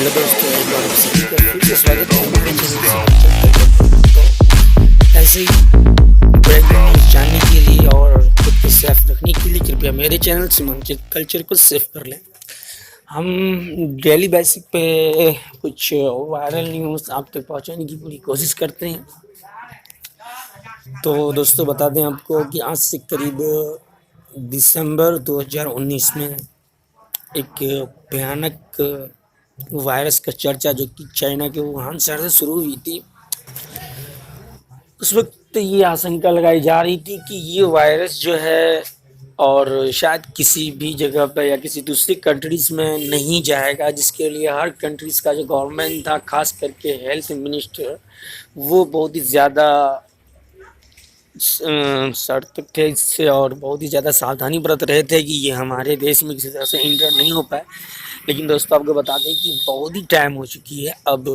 Hello दोस्तों, एक बार आप सभी का फिर से स्वागत है हमारे चैनल से। ऐसे ही ब्रेकिंग न्यूज़ जानने के लिए और खुद को सेफ रखने के लिए कृपया मेरे चैनल सीमांकित कल्चर को सेव कर लें। हम डेली बेसिक पे कुछ वायरल न्यूज़ आप तक पहुंचाने की पूरी कोशिश करते हैं। तो दोस्तों बता दें आपको कि आज से करीब दिसंबर 2019 में एक भयानक वायरस का चर्चा जो कि चाइना के वुहान शहर से शुरू हुई थी। उस वक्त ये आशंका लगाई जा रही थी कि ये वायरस जो है और शायद किसी भी जगह पर या किसी दूसरी कंट्रीज में नहीं जाएगा, जिसके लिए हर कंट्रीज का जो गवर्नमेंट था, खास करके हेल्थ मिनिस्टर, वो बहुत ही ज़्यादा सतर्क थे इससे और बहुत ही ज़्यादा सावधानी बरत रहे थे कि ये हमारे देश में किसी तरह से इंटर नहीं हो पाए। लेकिन दोस्तों आपको बता दें कि बहुत ही टाइम हो चुकी है, अब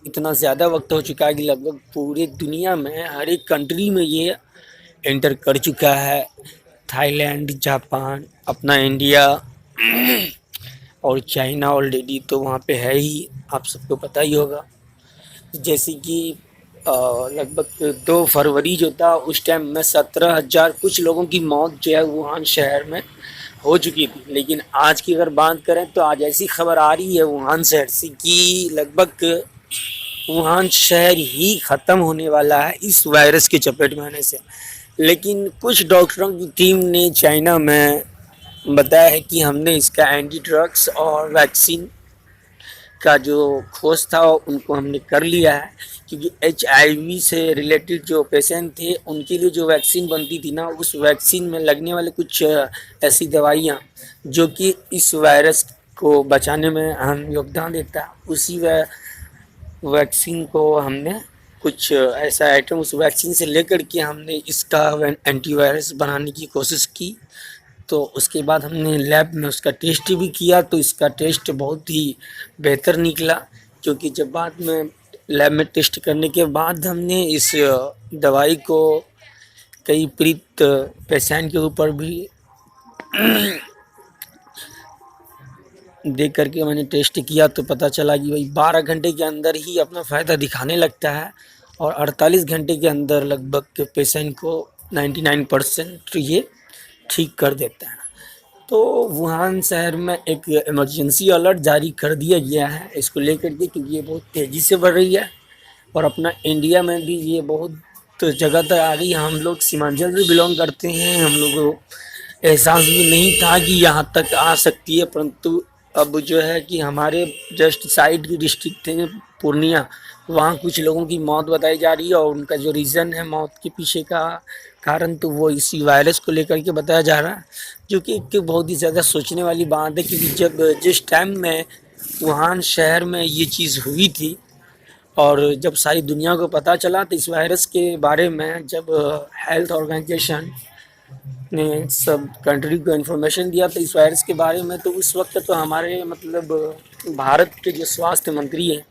इतना ज़्यादा वक्त हो चुका है कि लगभग पूरी दुनिया में हर एक कंट्री में ये एंटर कर चुका है। थाईलैंड, जापान, अपना इंडिया और चाइना ऑलरेडी तो वहाँ पे है ही, आप सबको पता ही होगा। जैसे कि लगभग 2 फरवरी जो था उस टाइम में 17,000 कुछ लोगों की मौत जो है वुहान शहर में हो चुकी थी। लेकिन आज की अगर बात करें तो आज ऐसी खबर आ रही है वुहान शहर से कि लगभग वुहान शहर ही ख़त्म होने वाला है इस वायरस के चपेट में आने से। लेकिन कुछ डॉक्टरों की टीम ने चाइना में बताया है कि हमने इसका एंटी ड्रग्स और वैक्सीन का जो खोज था उनको हमने कर लिया है, क्योंकि HIV से रिलेटेड जो पेशेंट थे उनके लिए जो वैक्सीन बनती थी ना, उस वैक्सीन में लगने वाले कुछ ऐसी दवाइयाँ जो कि इस वायरस को बचाने में अहम योगदान देता है, उसी वैक्सीन को हमने कुछ ऐसा आइटम उस वैक्सीन से लेकर के हमने इसका एंटीवायरस बनाने की कोशिश की। तो उसके बाद हमने लैब में उसका टेस्ट भी किया, तो इसका टेस्ट बहुत ही बेहतर निकला, क्योंकि जब बाद में लैब में टेस्ट करने के बाद हमने इस दवाई को कई पीड़ित पेशेंट के ऊपर भी देख करके मैंने टेस्ट किया, तो पता चला कि भाई 12 घंटे के अंदर ही अपना फ़ायदा दिखाने लगता है और 48 घंटे के अंदर लगभग पेशेंट को 99% ये ठीक कर देता है। तो वुहान शहर में एक इमरजेंसी अलर्ट जारी कर दिया गया है इसको लेकर के, क्योंकि ये बहुत तेज़ी से बढ़ रही है और अपना इंडिया में भी ये बहुत जगह तक आ गई। हम लोग सीमांचल से बिलोंग करते हैं, हम लोग को एहसास भी नहीं था कि यहाँ तक आ सकती है, परंतु अब जो है कि हमारे जस्ट साइड की डिस्ट्रिक्ट थे पूर्णिया, वहाँ कुछ लोगों की मौत बताई जा रही है और उनका जो रीज़न है मौत के पीछे का कारण, तो वो इसी वायरस को लेकर के बताया जा रहा है, जो कि एक बहुत ही ज़्यादा सोचने वाली बात है। क्योंकि जब जिस टाइम में वुहान शहर में ये चीज़ हुई थी और जब सारी दुनिया को पता चला, तो इस वायरस के बारे में जब हेल्थ ऑर्गेनाइजेशन ने सब कंट्री को इन्फॉर्मेशन दिया था इस वायरस के बारे में, तो उस वक्त तो हमारे मतलब भारत के जो स्वास्थ्य मंत्री हैं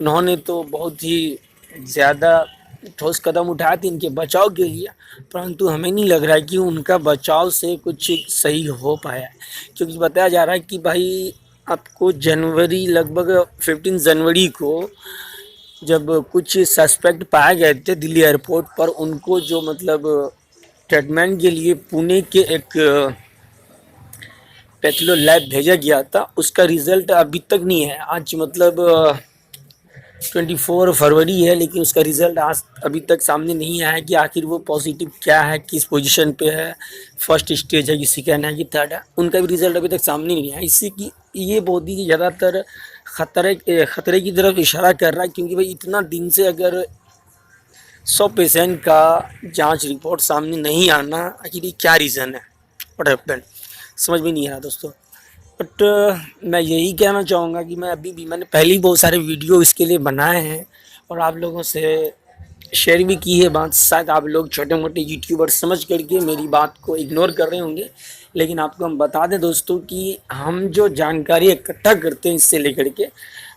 उन्होंने तो बहुत ही ज़्यादा ठोस कदम उठाए थे इनके बचाव के लिए, परंतु हमें नहीं लग रहा है कि उनका बचाव से कुछ सही हो पाया है। क्योंकि बताया जा रहा है कि भाई आपको जनवरी लगभग 15 जनवरी को जब कुछ सस्पेक्ट पाए गए थे दिल्ली एयरपोर्ट पर, उनको जो मतलब ट्रीटमेंट के लिए पुणे के एक पैथोलॉजी लैब भेजा गया था, उसका रिज़ल्ट अभी तक नहीं है। आज मतलब 24 फरवरी है, लेकिन उसका रिज़ल्ट आज अभी तक सामने नहीं आया कि आखिर वो पॉजिटिव क्या है, किस पोजीशन पे है, फर्स्ट स्टेज है कि सेकेंड है कि थर्ड है, उनका भी रिज़ल्ट अभी तक सामने नहीं आया। इससे कि ये बहुत ही ज़्यादातर खतरे की तरफ इशारा कर रहा है, क्योंकि भाई इतना दिन से अगर 100 पेशेंट का जांच रिपोर्ट सामने नहीं आना, आखिर ये क्या रीज़न है, व्हाट हैपेंड, समझ में नहीं आ रहा दोस्तों। बट मैं यही कहना चाहूँगा कि मैंने पहले ही बहुत सारे वीडियो इसके लिए बनाए हैं और आप लोगों से शेयर भी की है बात। शायद आप लोग छोटे मोटे यूट्यूबर समझ करके मेरी बात को इग्नोर कर रहे होंगे, लेकिन आपको हम बता दें दोस्तों कि हम जो जानकारी इकट्ठा करते हैं इससे लेकर के,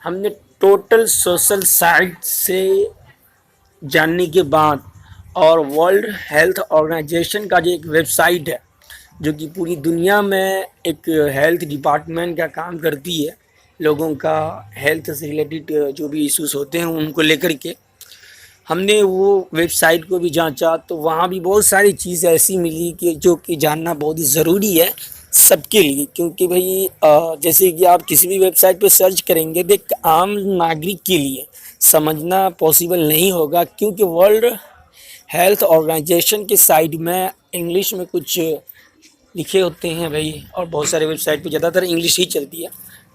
हमने टोटल सोशल साइट से जानने के बाद और वर्ल्ड हेल्थ ऑर्गेनाइजेशन का जो एक वेबसाइट है जो कि पूरी दुनिया में एक हेल्थ डिपार्टमेंट का काम करती है, लोगों का हेल्थ से रिलेटेड जो भी इश्यूज होते हैं उनको लेकर के हमने वो वेबसाइट को भी जांचा, तो वहाँ भी बहुत सारी चीज़ ऐसी मिली कि जो कि जानना बहुत ही ज़रूरी है सबके लिए। क्योंकि भाई जैसे कि आप किसी भी वेबसाइट पे सर्च करेंगे तो एक आम नागरिक के लिए समझना पॉसिबल नहीं होगा, क्योंकि वर्ल्ड हेल्थ ऑर्गेनाइजेशन के साइड में इंग्लिश में कुछ लिखे होते हैं भाई, और बहुत सारे वेबसाइट पे ज़्यादातर इंग्लिश ही चलती है।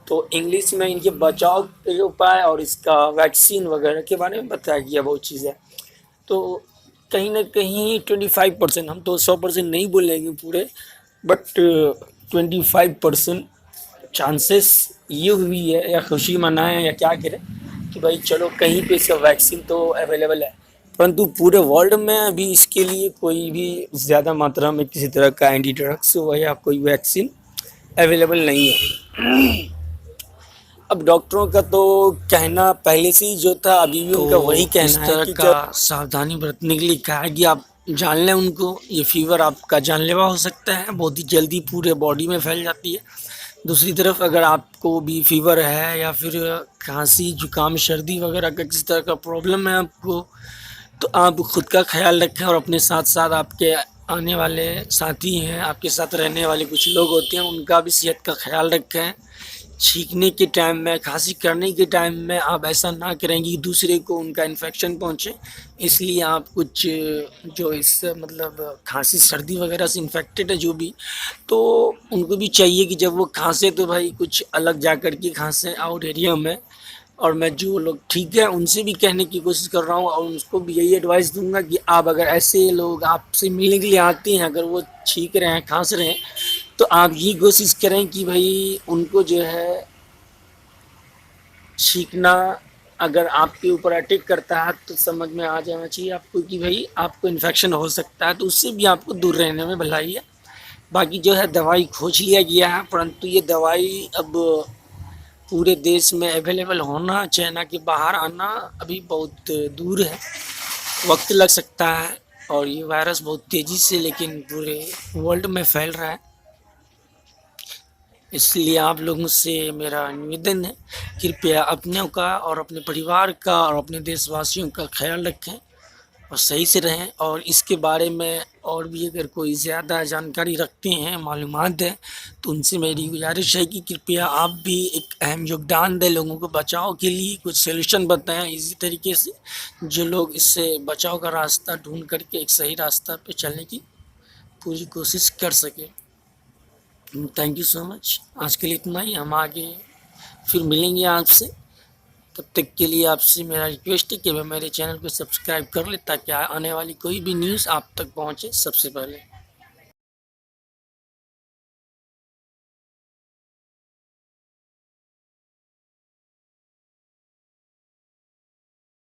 तो इंग्लिश में इनके बचाव के उपाय और इसका वैक्सीन वगैरह के बारे में बताया गया बहुत चीज़ें। तो कहीं ना कहीं 25%, हम तो 100% नहीं बोलेंगे पूरे, बट 25% चांसेस ये हुई है, या खुशी मनाएं या क्या करें कि भाई चलो कहीं पे इसका वैक्सीन तो अवेलेबल है, परंतु पूरे वर्ल्ड में अभी इसके लिए कोई भी ज़्यादा मात्रा में किसी तरह का एंटी ड्रग्स हो या कोई वैक्सीन अवेलेबल नहीं है। अब डॉक्टरों का तो कहना पहले से ही जो था अभी भी उनका वही कहना है कि का सावधानी बरतने के लिए कहा है कि आप जान लें उनको, ये फीवर आपका जानलेवा हो सकता है, बहुत ही जल्दी पूरे बॉडी में फैल जाती है। दूसरी तरफ अगर आपको भी फीवर है या फिर खांसी जुकाम सर्दी वगैरह का किसी तरह का प्रॉब्लम है आपको, तो आप खुद का ख्याल रखें और अपने साथ साथ आपके आने वाले साथी हैं, आपके साथ रहने वाले कुछ लोग होते हैं, उनका भी सेहत का ख्याल रखें। छींकने के टाइम में, खांसी करने के टाइम में आप ऐसा ना करें कि दूसरे को उनका इन्फेक्शन पहुंचे, इसलिए आप कुछ जो इस मतलब खांसी सर्दी वगैरह से इन्फेक्टेड है जो भी, तो उनको भी चाहिए कि जब वो खांसे तो भाई कुछ अलग जा कर के खांसे आउट एरिया में। और मैं जो लोग ठीक है उनसे भी कहने की कोशिश कर रहा हूँ, और उसको भी यही एडवाइस दूंगा कि आप अगर ऐसे लोग आपसे मिलने के लिए आते हैं, अगर वो छींक रहे हैं खांस रहे हैं, तो आप ये कोशिश करें कि भाई उनको जो है छींकना अगर आपके ऊपर अटैक करता है तो समझ में आ जाना चाहिए आपको कि भाई आपको इन्फेक्शन हो सकता है, तो उससे भी आपको दूर रहने में भलाई है। बाकी जो है दवाई खोज लिया गया है, परंतु ये दवाई अब पूरे देश में अवेलेबल होना, चाइना के बाहर आना अभी बहुत दूर है, वक्त लग सकता है। और ये वायरस बहुत तेज़ी से लेकिन पूरे वर्ल्ड में फैल रहा है, इसलिए आप लोगों से मेरा निवेदन है, कृपया अपनों का और अपने परिवार का और अपने देशवासियों का ख्याल रखें और सही से रहें। और इसके बारे में और भी अगर कोई ज़्यादा जानकारी रखते हैं, मालूमात है, तो उनसे मेरी गुजारिश है कि कृपया आप भी एक अहम योगदान दें लोगों को बचाव के लिए, कुछ सॉल्यूशन बताएं इसी तरीके से जो लोग इससे बचाव का रास्ता ढूंढ करके एक सही रास्ता पे चलने की पूरी कोशिश कर सकें। थैंक यू सो मच, आज के लिए इतना ही, हम आगे फिर मिलेंगे आपसे। तब तक के लिए आपसे मेरा रिक्वेस्ट है कि वह मेरे चैनल को सब्सक्राइब कर ले ताकि आने वाली कोई भी न्यूज़ आप तक पहुंचे सबसे पहले।